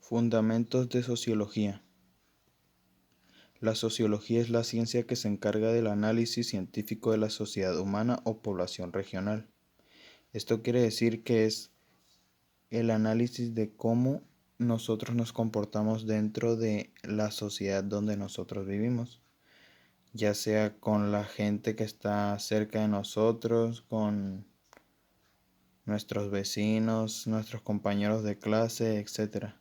Fundamentos de sociología. La sociología es la ciencia que se encarga del análisis científico de la sociedad humana o población regional. Esto quiere decir que es el análisis de cómo nosotros nos comportamos dentro de la sociedad donde nosotros vivimos, ya sea con la gente que está cerca de nosotros, con nuestros vecinos, nuestros compañeros de clase, etc.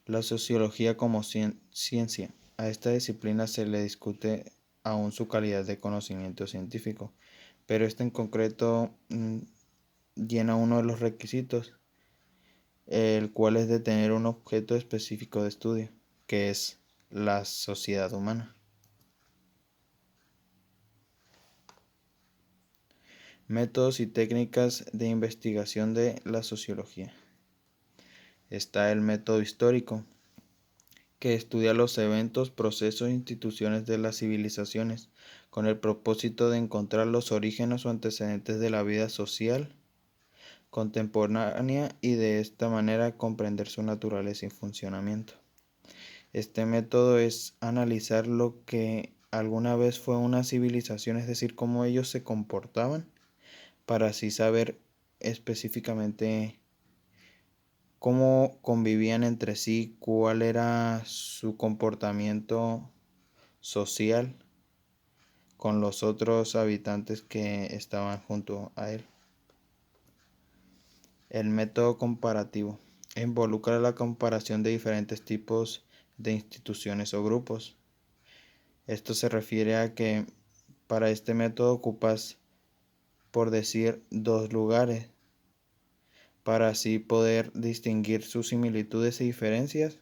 La sociología como ciencia. A esta disciplina se le discute aún su calidad de conocimiento científico, pero este en concreto llena uno de los requisitos, el cual es de tener un objeto específico de estudio, que es la sociedad humana. Métodos y técnicas de investigación de la sociología. Está el método histórico, que estudia los eventos, procesos e instituciones de las civilizaciones, con el propósito de encontrar los orígenes o antecedentes de la vida social contemporánea y de esta manera comprender su naturaleza y funcionamiento. Este método es analizar lo que alguna vez fue una civilización, es decir, cómo ellos se comportaban, para así saber específicamente cómo convivían entre sí, cuál era su comportamiento social con los otros habitantes que estaban junto a él. El método comparativo involucra la comparación de diferentes tipos de instituciones o grupos. Esto se refiere a que para este método ocupas, por decir, dos lugares, para así poder distinguir sus similitudes y diferencias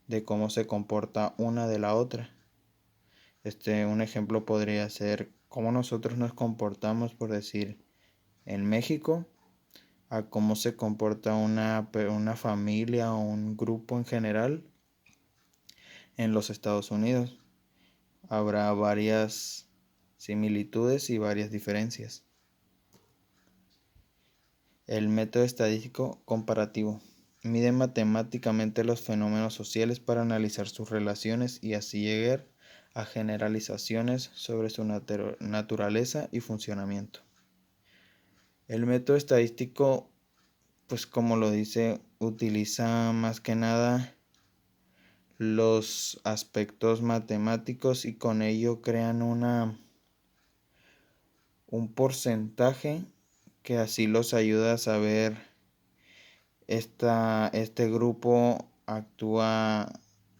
de cómo se comporta una de la otra. Un ejemplo podría ser cómo nosotros nos comportamos, por decir, en México, a cómo se comporta una familia o un grupo en general en los Estados Unidos. Habrá varias similitudes y varias diferencias. El método estadístico comparativo mide matemáticamente los fenómenos sociales para analizar sus relaciones y así llegar a generalizaciones sobre su naturaleza y funcionamiento. El método estadístico, pues como lo dice, utiliza más que nada los aspectos matemáticos y con ello crean un porcentaje que así los ayuda a saber este grupo actúa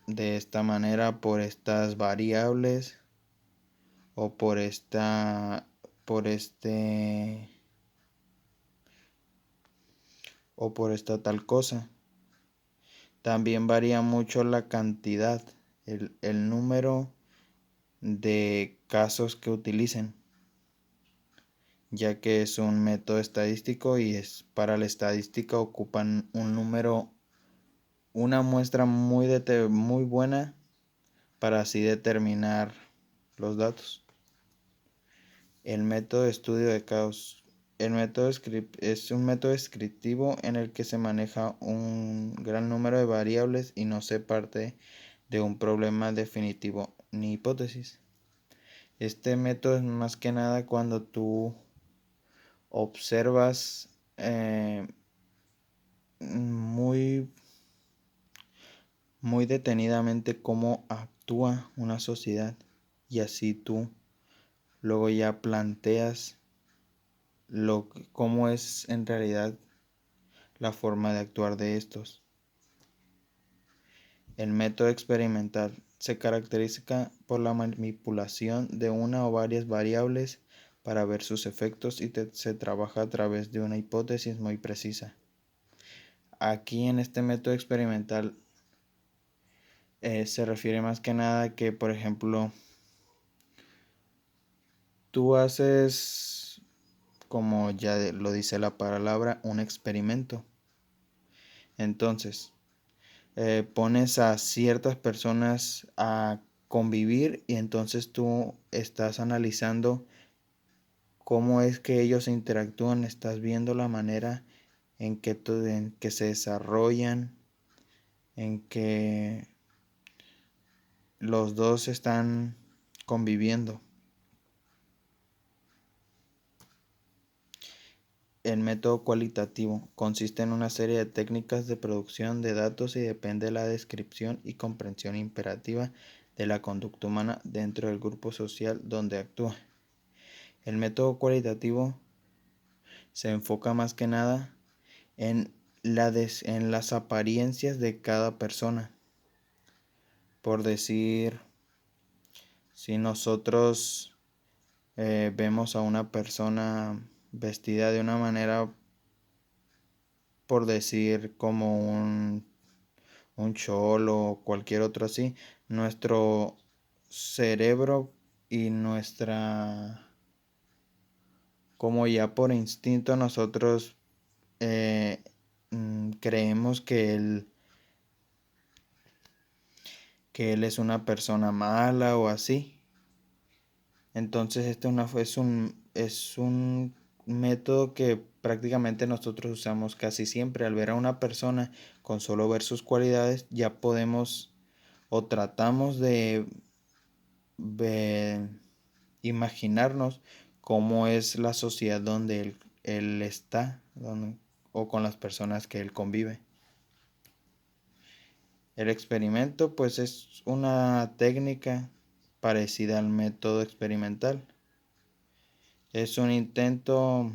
de esta manera por estas variables o por esta tal cosa. También varía mucho la cantidad, el número de casos que utilicen, ya que es un método estadístico y para la estadística ocupan una muestra muy buena para así determinar los datos. El método de estudio de caos. El método es un método descriptivo en el que se maneja un gran número de variables y no se parte de un problema definitivo ni hipótesis. Este método es más que nada cuando tú observas muy detenidamente cómo actúa una sociedad y así tú luego ya planteas cómo es en realidad la forma de actuar de estos. El método experimental se caracteriza por la manipulación de una o varias variables para ver sus efectos y se trabaja a través de una hipótesis muy precisa. Aquí en este método experimental se refiere más que nada que, por ejemplo, tú haces, como ya lo dice la palabra, un experimento. Entonces, pones a ciertas personas a convivir y entonces tú estás analizando cómo es que ellos interactúan, estás viendo la manera en que se desarrollan, en que los dos están conviviendo. El método cualitativo consiste en una serie de técnicas de producción de datos y depende de la descripción y comprensión imperativa de la conducta humana dentro del grupo social donde actúa. El método cualitativo se enfoca más que nada en las apariencias de cada persona. Por decir, si nosotros vemos a una persona vestida de una manera, por decir, como un cholo o cualquier otro así, nuestro cerebro y como ya por instinto nosotros creemos que él es una persona mala o así. Entonces es un método que prácticamente nosotros usamos casi siempre. Al ver a una persona, con solo ver sus cualidades, ya podemos o tratamos de imaginarnos cómo es la sociedad donde él está o con las personas que él convive. El experimento pues es una técnica parecida al método experimental. Es un intento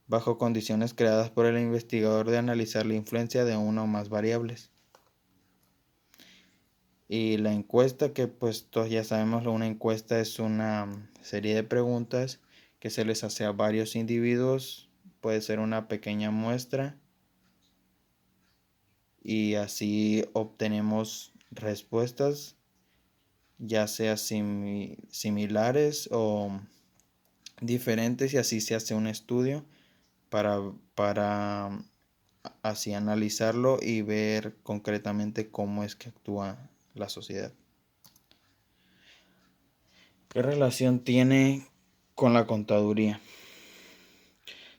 bajo condiciones creadas por el investigador de analizar la influencia de una o más variables. Y la encuesta, que pues todos ya sabemos, una encuesta es una serie de preguntas que se les hace a varios individuos, puede ser una pequeña muestra, y así obtenemos respuestas, ya sea similares o diferentes, y así se hace un estudio para así analizarlo y ver concretamente cómo es que actúa la sociedad. ¿Qué relación tiene con la contaduría?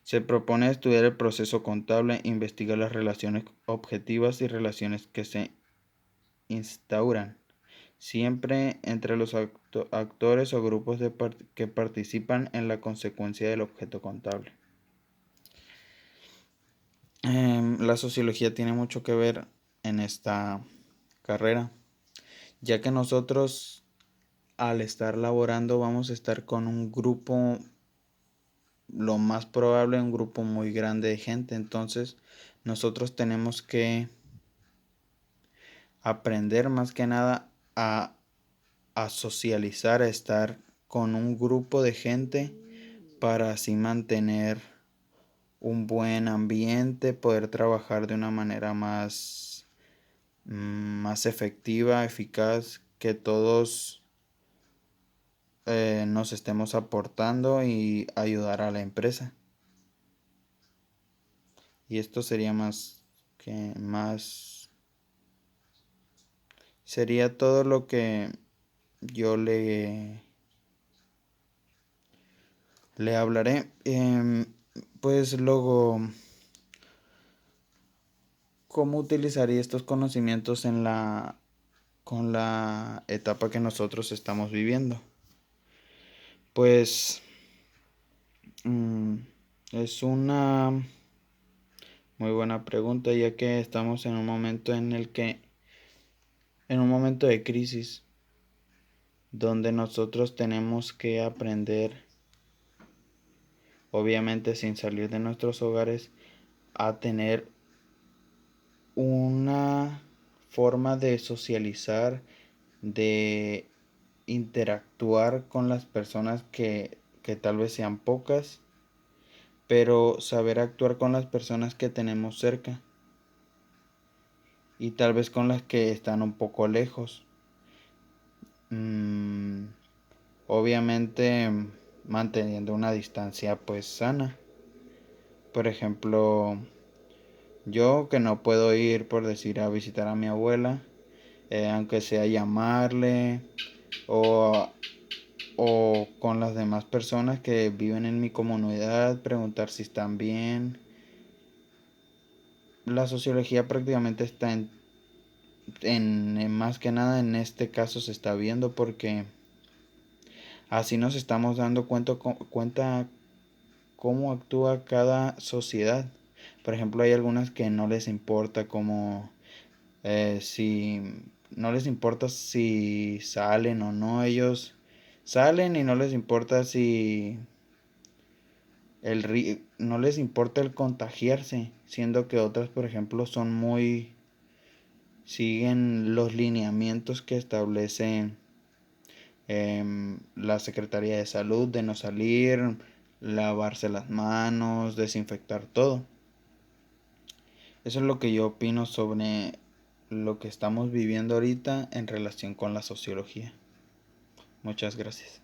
Se propone estudiar el proceso contable, investigar las relaciones objetivas y relaciones que se instauran, siempre entre los actores o grupos que participan en la consecuencia del objeto contable. La sociología tiene mucho que ver en esta carrera, ya que nosotros al estar laborando vamos a estar con un grupo, lo más probable un grupo muy grande de gente. Entonces nosotros tenemos que aprender más que nada a socializar, a estar con un grupo de gente para así mantener un buen ambiente, poder trabajar de una manera más efectiva, eficaz, que todos nos estemos aportando y ayudar a la empresa. Y esto sería sería todo lo que yo le hablaré. Pues luego, ¿cómo utilizaría estos conocimientos con la etapa que nosotros estamos viviendo? Pues es una muy buena pregunta, ya que estamos en un momento en un momento de crisis, donde nosotros tenemos que aprender, obviamente sin salir de nuestros hogares, a tener una forma de socializar, de interactuar con las personas que tal vez sean pocas, pero saber actuar con las personas que tenemos cerca y tal vez con las que están un poco lejos. Obviamente manteniendo una distancia pues sana. Por ejemplo, yo que no puedo ir, por decir, a visitar a mi abuela, aunque sea llamarle o, o con las demás personas que viven en mi comunidad, preguntar si están bien, la sociología prácticamente está en más que nada en este caso se está viendo porque así nos estamos dando cuenta cómo actúa cada sociedad. Por ejemplo, hay algunas que no les importa como si no les importa si salen o no, ellos salen y no les importa si no les importa el contagiarse, siendo que otras, por ejemplo, siguen los lineamientos que establece la Secretaría de Salud de no salir, lavarse las manos, desinfectar todo. Eso es lo que yo opino sobre lo que estamos viviendo ahorita en relación con la sociología. Muchas gracias.